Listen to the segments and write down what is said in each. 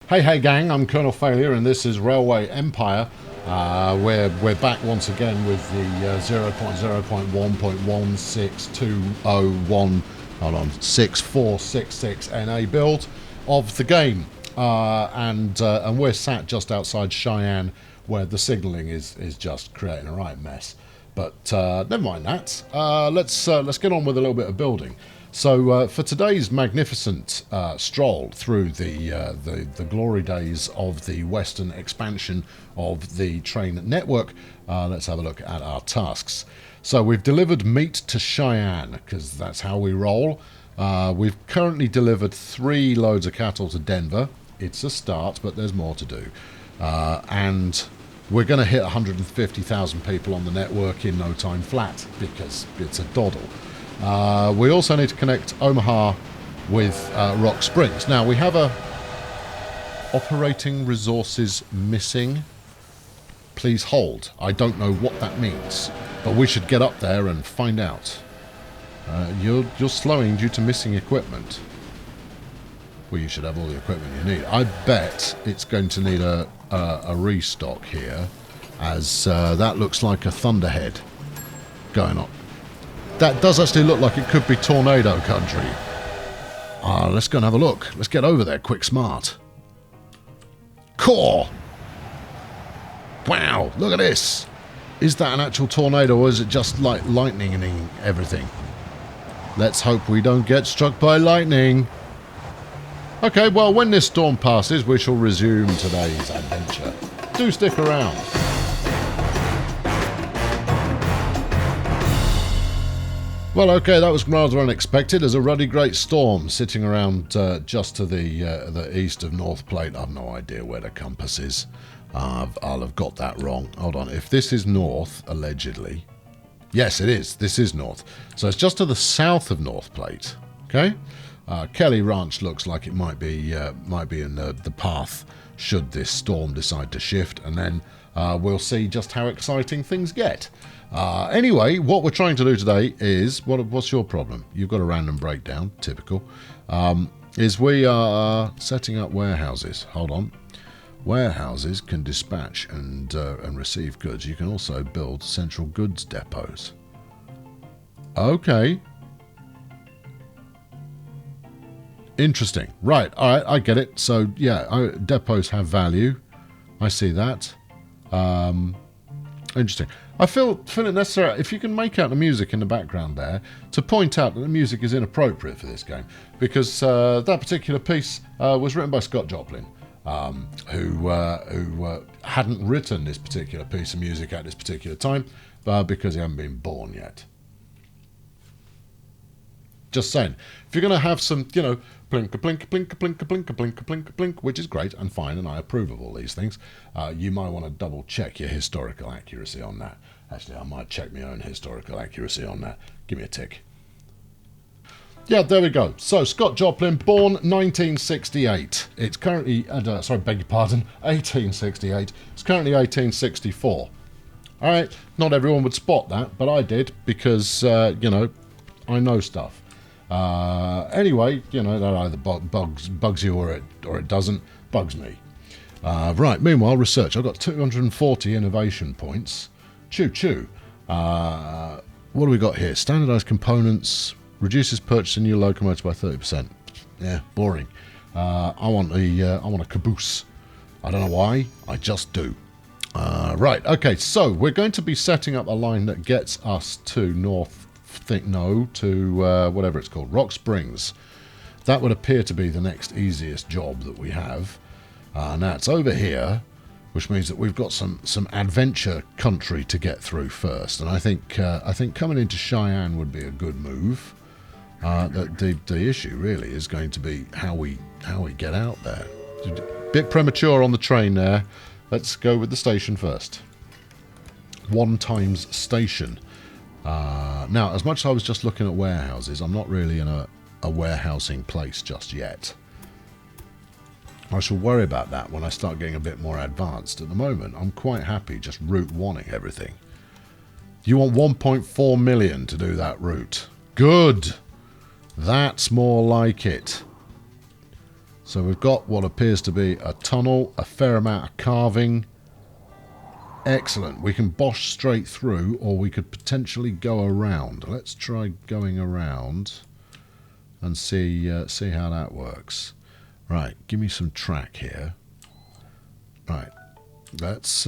Hey gang, I'm Colonel Failure and this is Railway Empire. We're back once again with the 0.0.1.16201, hold on, 6466 NA build of the game. And we're sat just outside Cheyenne, where the signalling is just creating a right mess. But never mind that. Let's get on with a little bit of building. So for today's magnificent stroll through the glory days of the western expansion of the train network, let's have a look at our tasks. So we've delivered meat to Cheyenne, because that's how we roll. We've currently delivered 3 loads of cattle to Denver. It's a start, but there's more to do. And we're going to hit 150,000 people on the network in no time flat, because it's a doddle. We also need to connect Omaha with Rock Springs. Now, we have a operating resources missing. Please hold. I don't know what that means, but we should get up there and find out. You're slowing due to missing equipment. Well, you should have all the equipment you need. I bet it's going to need a restock here, as that looks like a thunderhead going on. That does actually look like it could be tornado country. Let's go and have a look. Let's get over there quick smart. Core! Wow, look at this. Is that an actual tornado, or is it just like lightning-ing everything? Let's hope we don't get struck by lightning. Okay, well, when this storm passes, we shall resume today's adventure. Do stick around. Well, okay, that was rather unexpected. There's a ruddy great storm sitting around just to the east of North Plate. I've no idea where the compass is. I'll have got that wrong. Hold on. If this is north, allegedly. Yes, it is. This is north. So it's just to the south of North Plate. Okay? Kelly Ranch looks like it might be in the path should this storm decide to shift, and then we'll see just how exciting things get. Anyway, what we're trying to do today is, what's your problem? You've got a random breakdown, typical, is we are setting up warehouses. Hold on. Warehouses can dispatch and receive goods. You can also build central goods depots. Okay. Interesting. Right, all right, I get it. So, yeah, depots have value. I see that. Interesting. I feel it necessary, if you can make out the music in the background there, to point out that the music is inappropriate for this game, because that particular piece was written by Scott Joplin, who hadn't written this particular piece of music at this particular time, because he hadn't been born yet. Just saying. If you're going to have some, you know, blink, blink, blink, blink, blink, blink, blink, blink, which is great and fine, and I approve of all these things, you might want to double check your historical accuracy on that. Actually, I might check my own historical accuracy on that. Give me a tick. Yeah, there we go. So, Scott Joplin, born 1968. It's currently, sorry, beg your pardon, 1868. It's currently 1864. All right, not everyone would spot that, but I did, because, you know, I know stuff. Anyway, you know, that either bugs you or it doesn't. Bugs me. Right, meanwhile, research. I've got 240 innovation points. Choo-choo. What do we got here? Standardized components. Reduces purchasing new locomotive by 30%. Yeah, boring. I want a caboose. I don't know why. I just do. Right, okay, so we're going to be setting up a line that gets us to whatever it's called, Rock Springs. That would appear to be the next easiest job that we have. Now it's over here, which means that we've got some adventure country to get through first. And I think coming into Cheyenne would be a good move. The issue really is going to be how we get out there. Bit premature on the train there. Let's go with the station first. 1 times station. Now, as much as I was just looking at warehouses, I'm not really in a warehousing place just yet. I shall worry about that when I start getting a bit more advanced. At the moment, I'm quite happy just route 1ing everything. You want 1.4 million to do that route. Good! That's more like it. So we've got what appears to be a tunnel, a fair amount of carving. Excellent. We can bosh straight through, or we could potentially go around. Let's try going around and see how that works. Right, give me some track here. Right, let's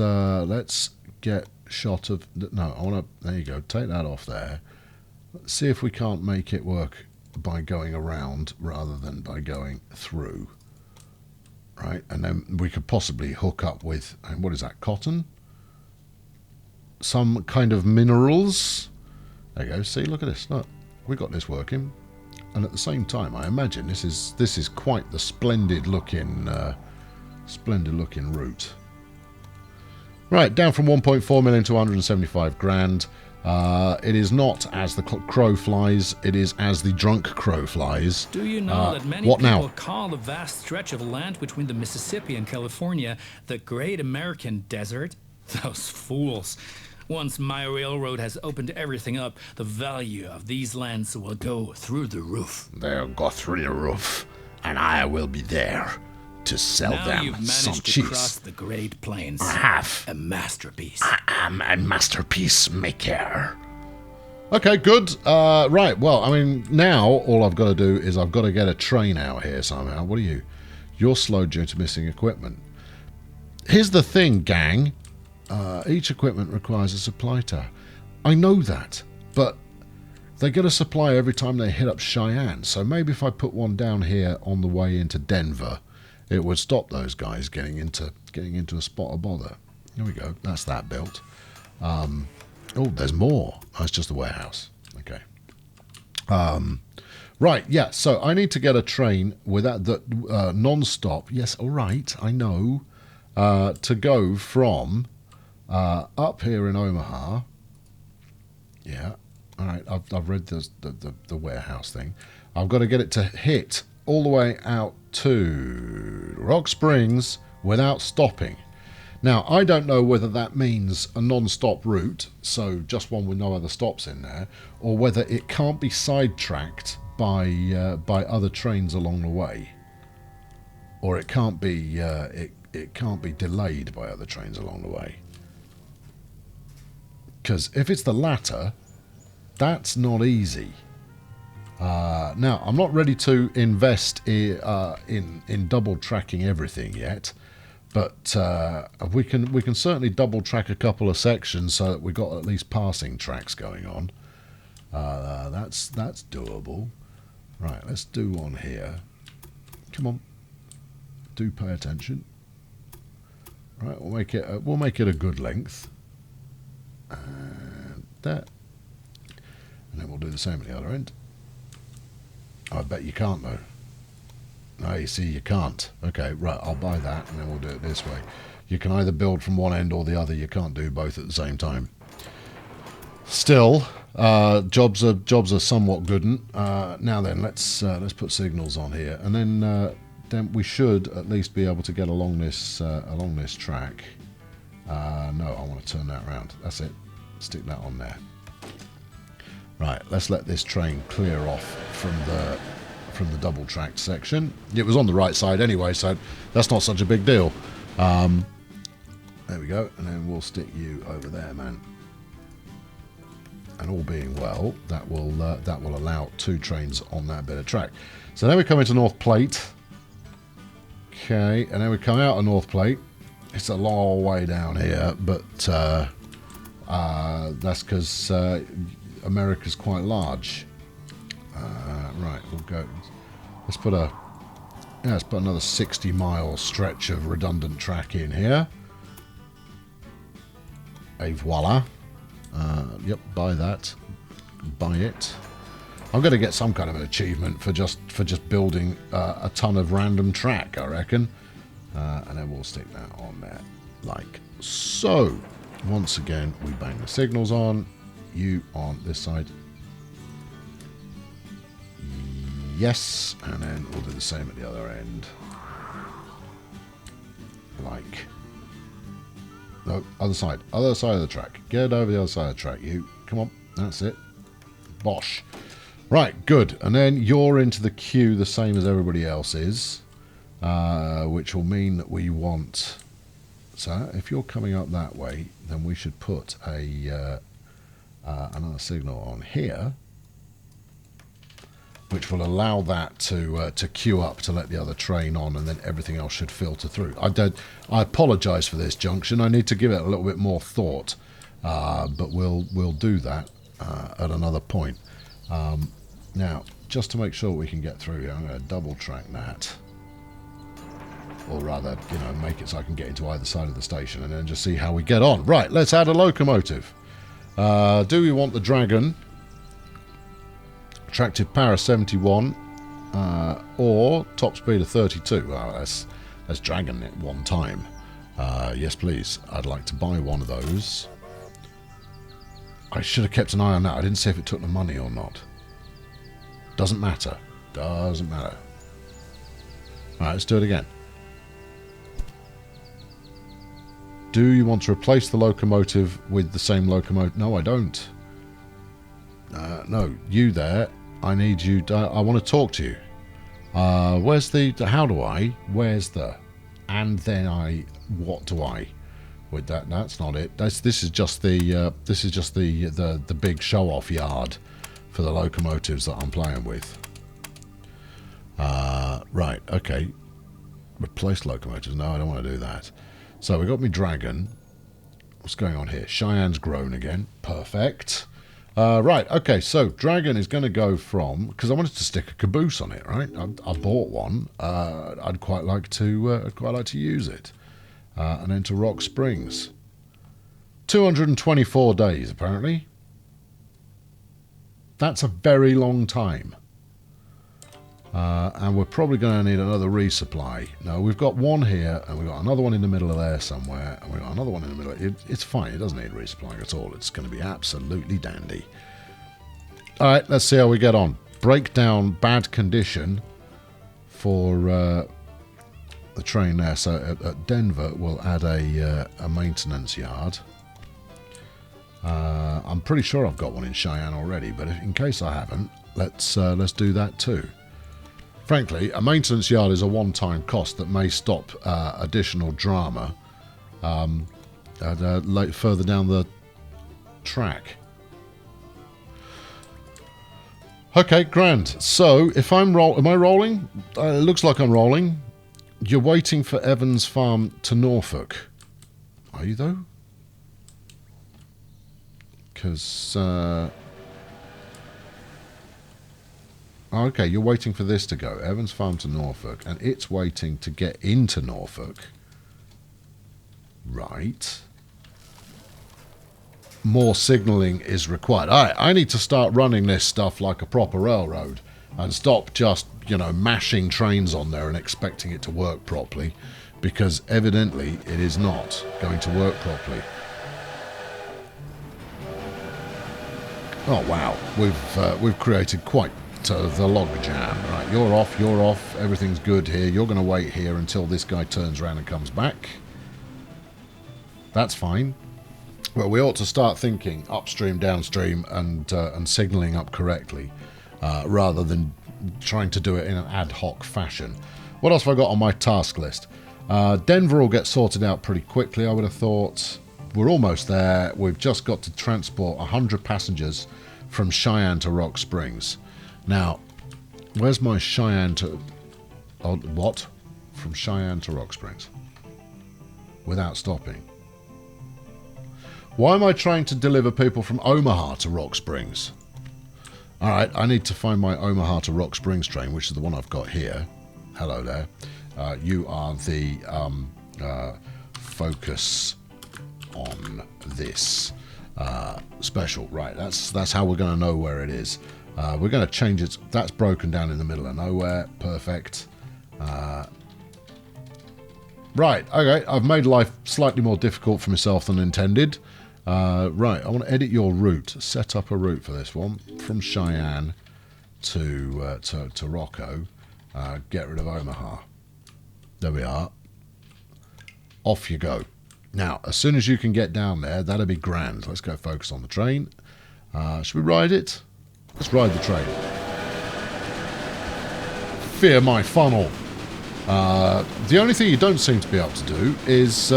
get shot of... No, I want to... There you go. Take that off there. Let's see if we can't make it work by going around rather than by going through. Right, and then we could possibly hook up with... What is that? Cotton? Some kind of minerals. There you go. See, look at this. Look, we got this working, and at the same time, I imagine this is quite the splendid looking route. Right, down from 1.4 million to 175 grand. It is not as the crow flies, it is as the drunk crow flies. Do you know that many people call the vast stretch of land between the Mississippi and California the Great American Desert? Those fools. Once my railroad has opened everything up, the value of these lands will go through the roof. They'll go through the roof, and I will be there to sell now them you've managed some to cheese. Cross the Great Plains. I have. A masterpiece. I am a masterpiece maker. Okay, good. Right, well, I mean, now all I've got to do is I've got to get a train out here somehow. What are you? You're slow due to missing equipment. Here's the thing, gang. Each equipment requires a supply tower. I know that, but they get a supply every time they hit up Cheyenne. So maybe if I put one down here on the way into Denver, it would stop those guys getting into a spot of bother. Here we go. That's that built. Oh, there's more. That's just the warehouse. Okay. Right. Yeah. So I need to get a train without the non-stop. Yes. All right. I know. To go from up here in Omaha. Yeah. All right. I've read the warehouse thing. I've got to get it to hit all the way out to Rock Springs without stopping. Now, I don't know whether that means a non-stop route, so just one with no other stops in there, or whether it can't be sidetracked by other trains along the way, or it can't be it can't be delayed by other trains along the way. Because if it's the latter, that's not easy. Now, I'm not ready to invest in double tracking everything yet, but we can certainly double track a couple of sections so that we've got at least passing tracks going on. That's doable. Right, let's do one here. Come on, do pay attention. Right, we'll make it a good length. And that, and then we'll do the same at the other end. I bet you can't though. No, you see, you can't. Okay, right, I'll buy that and then we'll do it this way. You can either build from one end or the other. You can't do both at the same time. Still, jobs are somewhat good. Now then, let's put signals on here, and then we should at least be able to get along this track. No, I want to turn that around. That's it. Stick that on there. Right, let's let this train clear off from the double tracked section. It was on the right side anyway, so that's not such a big deal. There we go, and then we'll stick you over there, man. And all being well, that will allow two trains on that bit of track. So then we come into North Plate. Okay, and then we come out of North Plate. It's a long way down here, but that's because America's quite large. Right, we'll go. Let's put another 60-mile stretch of redundant track in here. Et voila. Yep, buy that. Buy it. I'm going to get some kind of an achievement for just building a ton of random track, I reckon. And then we'll stick that on there, like so. Once again, we bang the signals on. You on this side. Yes, and then we'll do the same at the other end. Like. No, other side of the track. Get over the other side of the track. You, come on, that's it. Bosh. Right, good. And then you're into the queue the same as everybody else is. which will mean that we want... So if you're coming up that way, then we should put a another signal on here, which will allow that to queue up to let the other train on, and then everything else should filter through. I apologise for this junction. I need to give it a little bit more thought, but we'll do that at another point. Now, just to make sure we can get through here, I'm going to double track that. Or rather, you know, make it so I can get into either side of the station and then just see how we get on. Right, let's add a locomotive. Do we want the Dragon? Attractive power 71 or top speed of 32? Well, let's Dragon it one time. Yes, please. I'd like to buy one of those. I should have kept an eye on that. I didn't see if it took the money or not. Doesn't matter. Doesn't matter. Alright, let's do it again. Do you want to replace the locomotive with the same locomotive? No, I don't. No, you there. I need you. I want to talk to you. Where's the... How do I? Where's the... And then I... What do I? With that, that's not it. This is just the... this is just the big show-off yard for the locomotives that I'm playing with. Right, okay. Replace locomotives. No, I don't want to do that. So we got me Dragon. What's going on here? Cheyenne's grown again. Perfect. Right, okay, so Dragon is going to go from... Because I wanted to stick a caboose on it, right? I bought one. I'd quite like to use it. And then to Rock Springs. 224 days, apparently. That's a very long time. And we're probably going to need another resupply. No, we've got one here, and we've got another one in the middle of there somewhere, and we've got another one in the middle. It's fine. It doesn't need resupplying at all. It's going to be absolutely dandy. All right, let's see how we get on. Breakdown, bad condition for the train there. So at Denver, we'll add a maintenance yard. I'm pretty sure I've got one in Cheyenne already, but in case I haven't, let's do that too. Frankly, a maintenance yard is a one-time cost that may stop additional drama further down the track. Okay, grand. So, if am I rolling? It looks like I'm rolling. You're waiting for Evans Farm to Norfolk. Are you, though? Because... okay, you're waiting for this to go. Evans Farm to Norfolk. And it's waiting to get into Norfolk. Right. More signalling is required. Alright, I need to start running this stuff like a proper railroad. And stop just, you know, mashing trains on there and expecting it to work properly. Because evidently it is not going to work properly. Oh wow, we've created quite the log jam. Right, you're off, everything's good here. You're going to wait here until this guy turns around and comes back. That's fine. Well, we ought to start thinking upstream, downstream, and signalling up correctly, rather than trying to do it in an ad hoc fashion. What else have I got on my task list? Denver will get sorted out pretty quickly, I would have thought. We're almost there. We've just got to transport 100 passengers from Cheyenne to Rock Springs. Now, where's my Cheyenne to... Oh, what? From Cheyenne to Rock Springs. Without stopping. Why am I trying to deliver people from Omaha to Rock Springs? Alright, I need to find my Omaha to Rock Springs train, which is the one I've got here. Hello there. You are the focus on this special. Right, that's how we're going to know where it is. We're going to change it. That's broken down in the middle of nowhere. Perfect. Right, okay, I've made life slightly more difficult for myself than intended. Right, I want to edit your route. Set up a route for this one. From Cheyenne to Rocco. Get rid of Omaha. There we are. Off you go. Now, as soon as you can get down there, that'll be grand. Let's go focus on the train. Should we ride it? Let's ride the train. Fear my funnel. The only thing you don't seem to be able to do is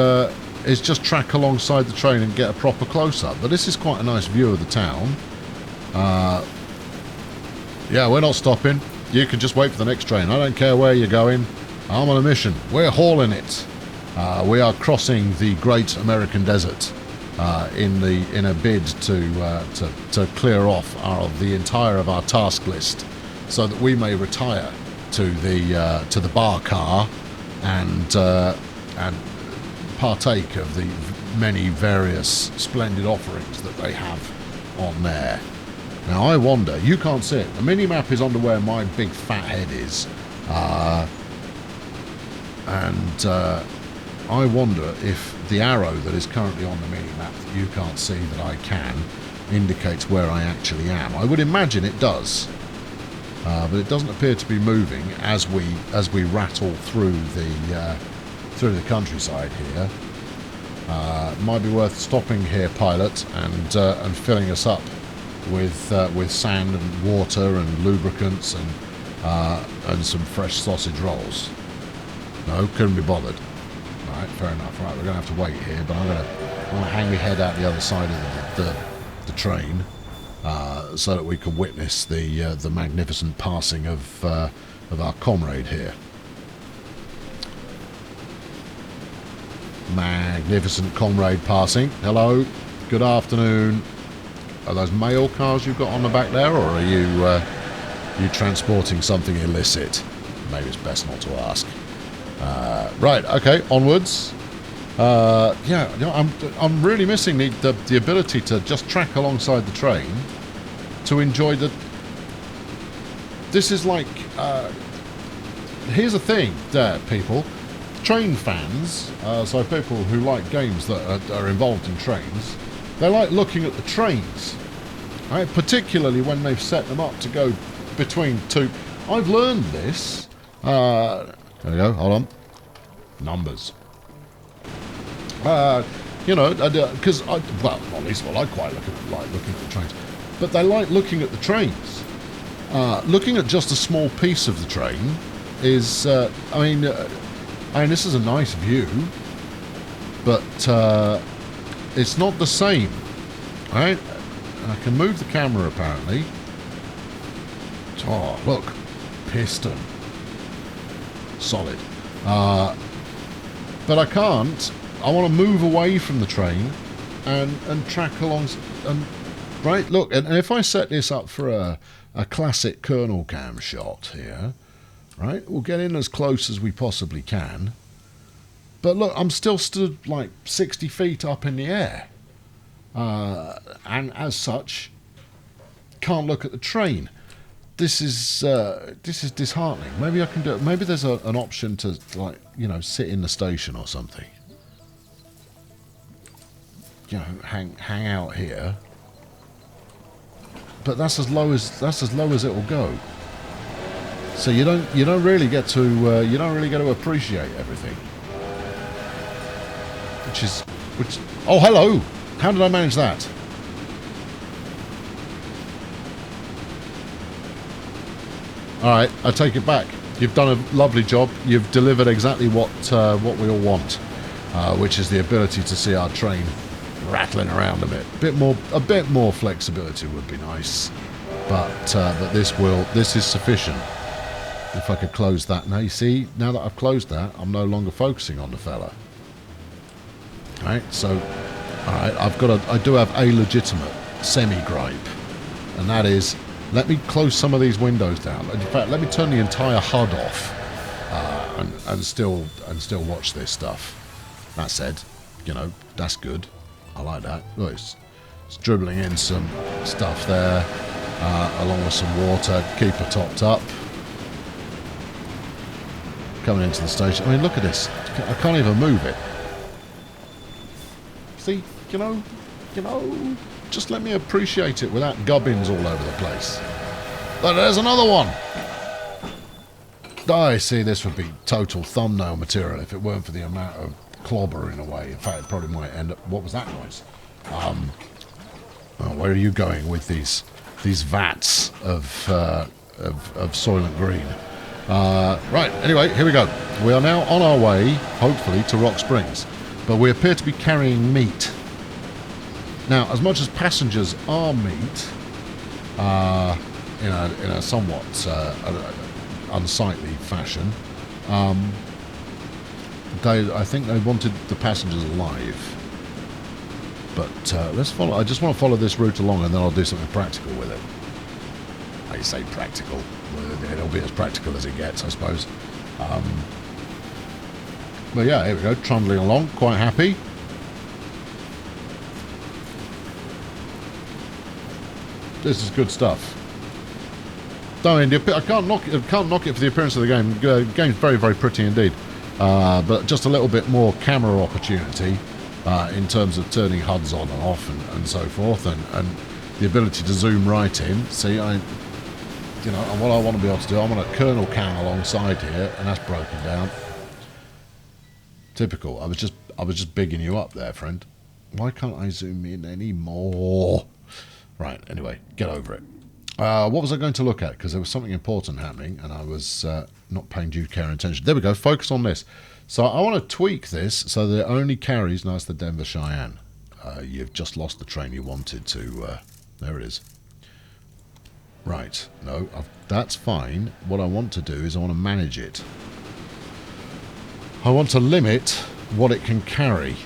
just track alongside the train and get a proper close-up. But this is quite a nice view of the town. Yeah, we're not stopping. You can just wait for the next train. I don't care where you're going. I'm on a mission. We're hauling it. We are crossing the Great American Desert in a bid to clear off the entire of our task list, so that we may retire to the bar car and partake of the many various splendid offerings that they have on there. Now I wonder, you can't see it, the mini-map is under where my big fat head is, I wonder if the arrow that is currently on the mini-map that you can't see that I can indicates where I actually am. I would imagine it does, but it doesn't appear to be moving as we rattle through the countryside here. Might be worth stopping here, pilot, and filling us up with sand and water and lubricants and some fresh sausage rolls. No, couldn't be bothered. Right, fair enough. Right, we're going to have to wait here, but I'm going to hang my head out the other side of the train so that we can witness the magnificent passing of our comrade here. Magnificent comrade passing. Hello, good afternoon. Are those mail cars you've got on the back there, or are you transporting something illicit? Maybe it's best not to ask. Right, okay, onwards. Yeah, you know, I'm really missing the ability to just track alongside the train to enjoy the. This is like. Here's the thing, there, people. Train fans, so people who like games that are involved in trains, they like looking at the trains, right? Particularly when they've set them up to go between two. I've learned this. There we go. Hold on. Numbers. You know, because well, at least I quite like looking at the trains, but they like looking at the trains. Looking at just a small piece of the train is, I mean, this is a nice view, but it's not the same, right? I can move the camera apparently. Oh, look, piston, solid. But I can't. I want to move away from the train and track along. Right, look, and if I set this up for a classic Colonel Cam shot here, right, we'll get in as close as we possibly can. But look, I'm still stood like 60 feet up in the air. And as such, can't look at the train. This is disheartening. Maybe I can do it. Maybe there's an option to, like, you know, sit in the station or something. You know, hang out here. But that's as low as it will go. So you don't really get to appreciate everything. Which oh, hello. How did I manage that? All right, I take it back. You've done a lovely job. You've delivered exactly what we all want, which is the ability to see our train rattling around a bit. A bit more flexibility would be nice, but this is sufficient. If I could close that now, you see, now that I've closed that, I'm no longer focusing on the fella. All right, so all right, I do have a legitimate semi-gripe, and that is, let me close some of these windows down. In fact, let me turn the entire HUD off and still watch this stuff. That said, you know, that's good. I like that. Look, it's dribbling in some stuff there, along with some water. Keep it topped up. Coming into the station. I mean, look at this. I can't even move it. See, you know, just let me appreciate it without gubbins all over the place. But there's another one. I see, this would be total thumbnail material if it weren't for the amount of clobbering away. In fact, it probably might end up. What was that noise? Well, where are you going with these vats of Soylent Green? Right, anyway, here we go. We are now on our way, hopefully, to Rock Springs. But we appear to be carrying meat. Now, as much as passengers are meat, in a somewhat unsightly fashion, I think they wanted the passengers alive. But let's follow. I just want to follow this route along, and then I'll do something practical with it. I say practical. Well, it'll be as practical as it gets, I suppose. But yeah, here we go, trundling along, quite happy. This is good stuff. I can't knock it for the appearance of the game. The game's very, very pretty indeed. But just a little bit more camera opportunity in terms of turning HUDs on and off and so forth, and the ability to zoom right in. See, and what I want to be able to do, I want a kernel cam alongside here, and that's broken down. Typical. I was just bigging you up there, friend. Why can't I zoom in anymore? Right. Anyway, get over it. What was I going to look at? Because there was something important happening, and I was not paying due care and attention. There we go. Focus on this. So I want to tweak this so that it only carries. No, it's the Denver Cheyenne. You've just lost the train you wanted to. There it is. Right. No, that's fine. What I want to do is I want to manage it. I want to limit what it can carry.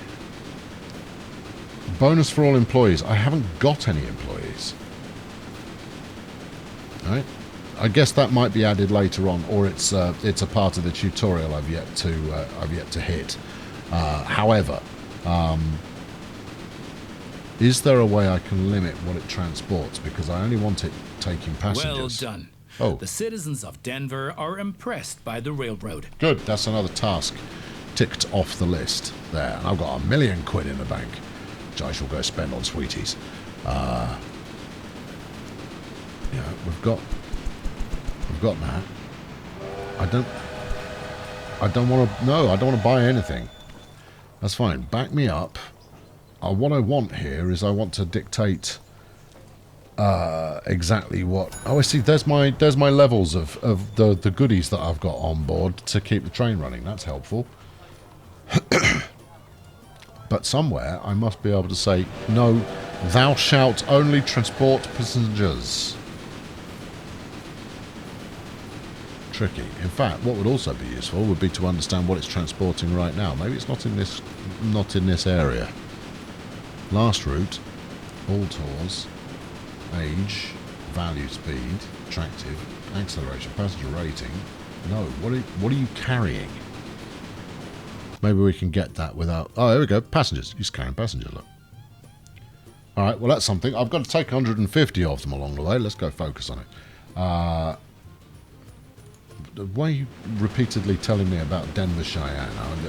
Bonus for all employees. I haven't got any employees. Right. I guess that might be added later on, or it's a part of the tutorial I've yet to hit. However, is there a way I can limit what it transports? Because I only want it taking passengers. Well done. Oh. The citizens of Denver are impressed by the railroad. Good. That's another task ticked off the list there. And I've got £1 million in the bank, which I shall go spend on sweeties. Yeah, we've got that. I don't want to buy anything. That's fine. Back me up. What I want here is I want to dictate exactly what. Oh, I see. There's my levels of the goodies that I've got on board to keep the train running. That's helpful. But somewhere I must be able to say, no, thou shalt only transport passengers. Tricky. In fact, what would also be useful would be to understand what it's transporting right now. Maybe it's not in this area. Last route, all tours, age, value, speed, attractive, acceleration, passenger rating. No, what are you carrying? Maybe we can get that without... Oh, there we go. Passengers. He's carrying passengers, look. All right, well, that's something. I've got to take 150 of them along the way. Let's go focus on it. Why are you repeatedly telling me about Denver Cheyenne? I'm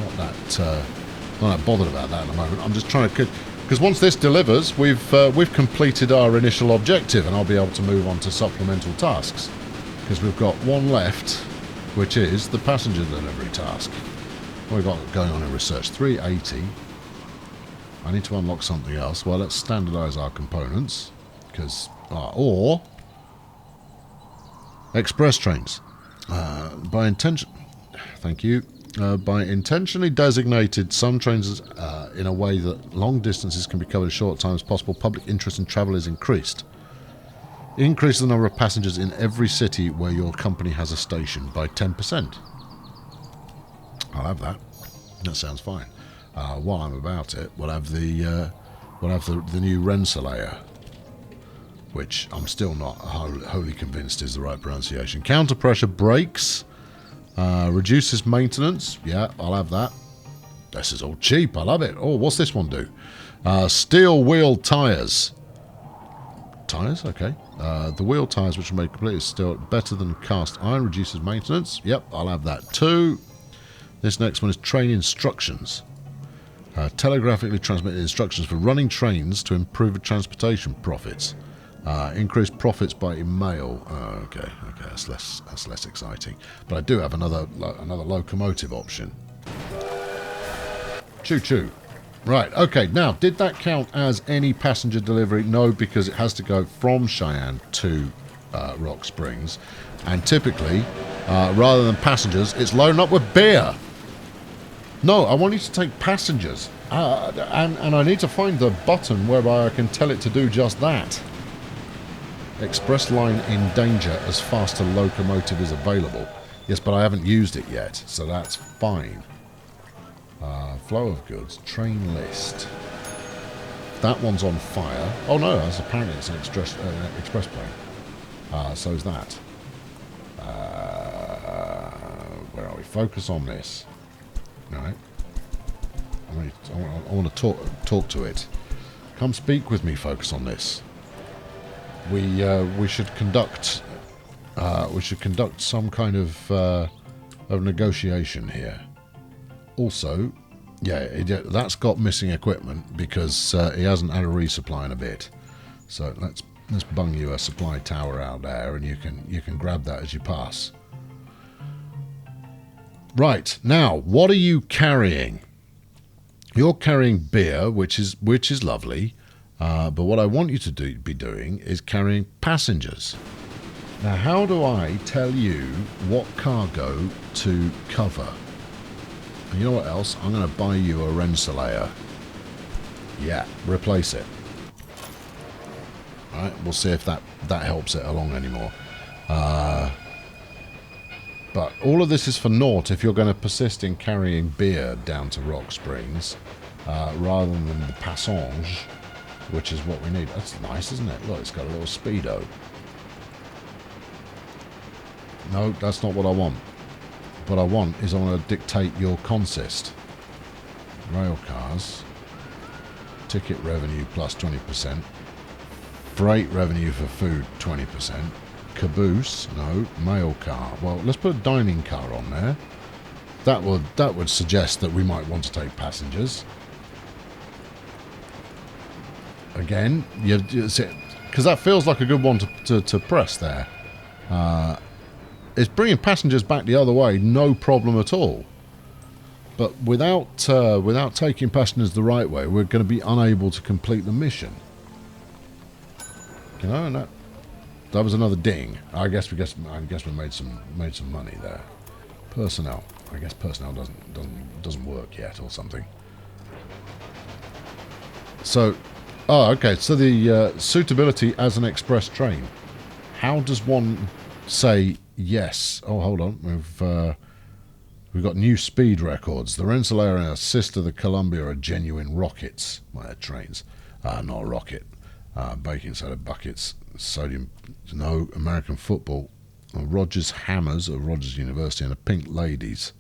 not that bothered about that at the moment. I'm just trying to... Because once this delivers, we've completed our initial objective, and I'll be able to move on to supplemental tasks. Because we've got one left, which is the passenger delivery task. What have we got going on in research? 380. I need to unlock something else. Well, let's standardize our components. Because... or... express trains. By intention... Thank you. By intentionally designated some trains in a way that long distances can be covered as short time as possible, public interest in travel is increased. Increase the number of passengers in every city where your company has a station by 10%. I'll have that. That sounds fine. While I'm about it, we'll have the new Rensselaer, which I'm still not wholly convinced is the right pronunciation. Counter pressure brakes, reduces maintenance. Yeah, I'll have that. This is all cheap. I love it. Oh, what's this one do? Steel wheel tires. Tires, okay. The wheel tires, which are made completely steel, better than cast iron, reduces maintenance. Yep, I'll have that too. This next one is train instructions. Telegraphically transmitted instructions for running trains to improve transportation profits. Increase profits by email. Okay, that's less exciting. But I do have another locomotive option. Choo choo. Right. Okay. Now, did that count as any passenger delivery? No, because it has to go from Cheyenne to Rock Springs, and typically rather than passengers, it's loading up with beer. No, I want you to take passengers. And I need to find the button whereby I can tell it to do just that. Express line in danger as faster locomotive is available. Yes, but I haven't used it yet, so that's fine. Flow of goods, train list. That one's on fire. Oh no, that's apparently it's an express plane. So is that. Where are we? Focus on this. Right. I want to talk to it. Come speak with me. Focus on this. We should conduct some kind of negotiation here. Also, yeah, that's got missing equipment because he hasn't had a resupply in a bit. So let's bung you a supply tower out there, and you can grab that as you pass. Right, now, what are you carrying? You're carrying beer, which is lovely, but what I want you to be doing is carrying passengers. Now, how do I tell you what cargo to cover? And you know what else? I'm going to buy you a Rensselaer. Yeah, replace it. All right, we'll see if that helps it along anymore. But all of this is for naught if you're going to persist in carrying beer down to Rock Springs, rather than the Passage, which is what we need. That's nice, isn't it? Look, it's got a little speedo. No, that's not what I want. What I want is I want to dictate your consist. Rail cars. Ticket revenue plus 20%. Freight revenue for food 20%. Caboose, no. Mail car. Well, let's put a dining car on there. That would suggest that we might want to take passengers. Again, because that feels like a good one to press there. It's bringing passengers back the other way, no problem at all. But without taking passengers the right way, we're going to be unable to complete the mission. You know, and that was another ding. I guess we made some money there. Personnel. I guess personnel doesn't work yet or something. So, okay. So the suitability as an express train. How does one say yes? Oh, hold on. We've got new speed records. The Rensselaer and her sister, the Columbia, are genuine rockets. Well, they're trains, not a rocket. Baking soda buckets, sodium, no, American football, Rogers Hammers of Rogers University, and a Pink Ladies.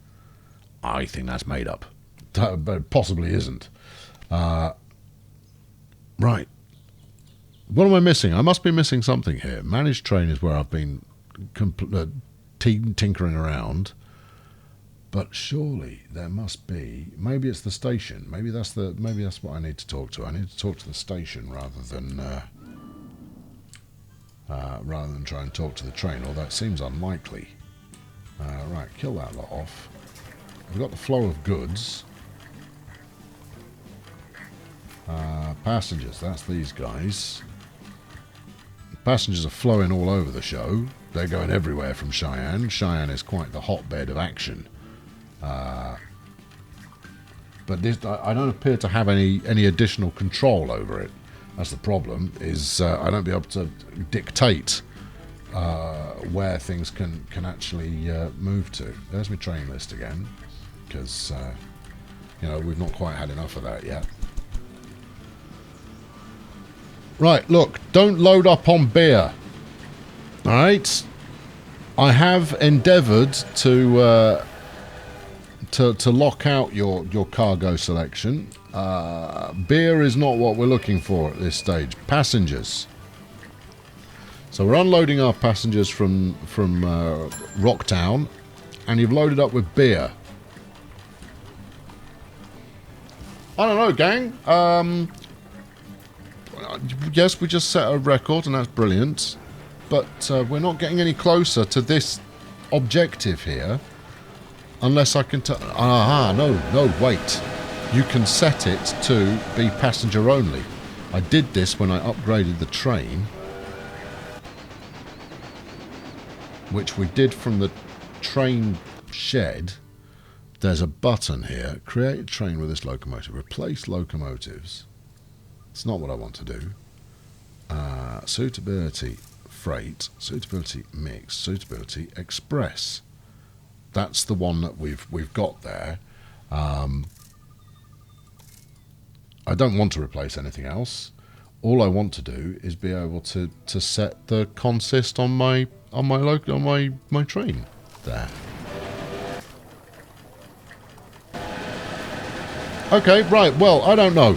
I think that's made up, but it possibly isn't. Right. What am I missing? I must be missing something here. Managed train is where I've been tinkering around. But surely there must be. Maybe it's the station. Maybe that's what I need to talk to. I need to talk to the station rather than try and talk to the train. Although that seems unlikely. Right, kill that lot off. We've got the flow of goods. Passengers. That's these guys. Passengers are flowing all over the show. They're going everywhere from Cheyenne. Cheyenne is quite the hotbed of action. But this, I don't appear to have any additional control over it. That's the problem, is I don't be able to dictate where things can actually move to. There's my train list again, because we've not quite had enough of that yet. Right, look, don't load up on beer. All right, I have endeavoured to lock out your cargo selection. Beer is not what we're looking for at this stage. Passengers. So we're unloading our passengers from Rocktown, and you've loaded up with beer. I don't know, gang. Yes, we just set a record, and that's brilliant. But we're not getting any closer to this objective here. Unless I can no, wait. You can set it to be passenger only. I did this when I upgraded the train. Which we did from the train shed, there's a button here. Create a train with this locomotive. Replace locomotives. It's not what I want to do. Suitability freight, suitability mix, suitability express. That's the one that we've got there. I don't want to replace anything else. All I want to do is be able to set the consist on my train there. Okay, right. Well, I don't know.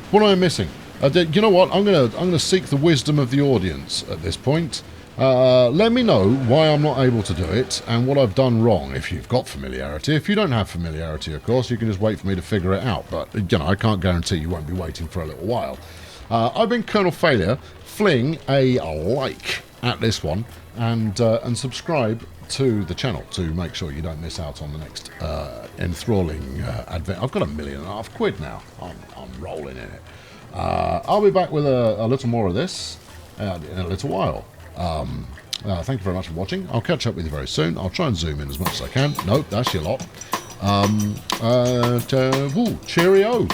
What am I missing? You know what? I'm gonna seek the wisdom of the audience at this point. Let me know why I'm not able to do it and what I've done wrong. If you've got familiarity, if you don't have familiarity, of course, you can just wait for me to figure it out. But you know, I can't guarantee you won't be waiting for a little while. I've been Colonel Failure. Fling a like at this one and subscribe to the channel to make sure you don't miss out on the next enthralling advent. I've got £1.5 million now. I'm rolling in it. I'll be back with a little more of this in a little while. Thank you very much for watching. I'll catch up with you very soon. I'll try and zoom in as much as I can. Nope, that's your lot. Cheerio.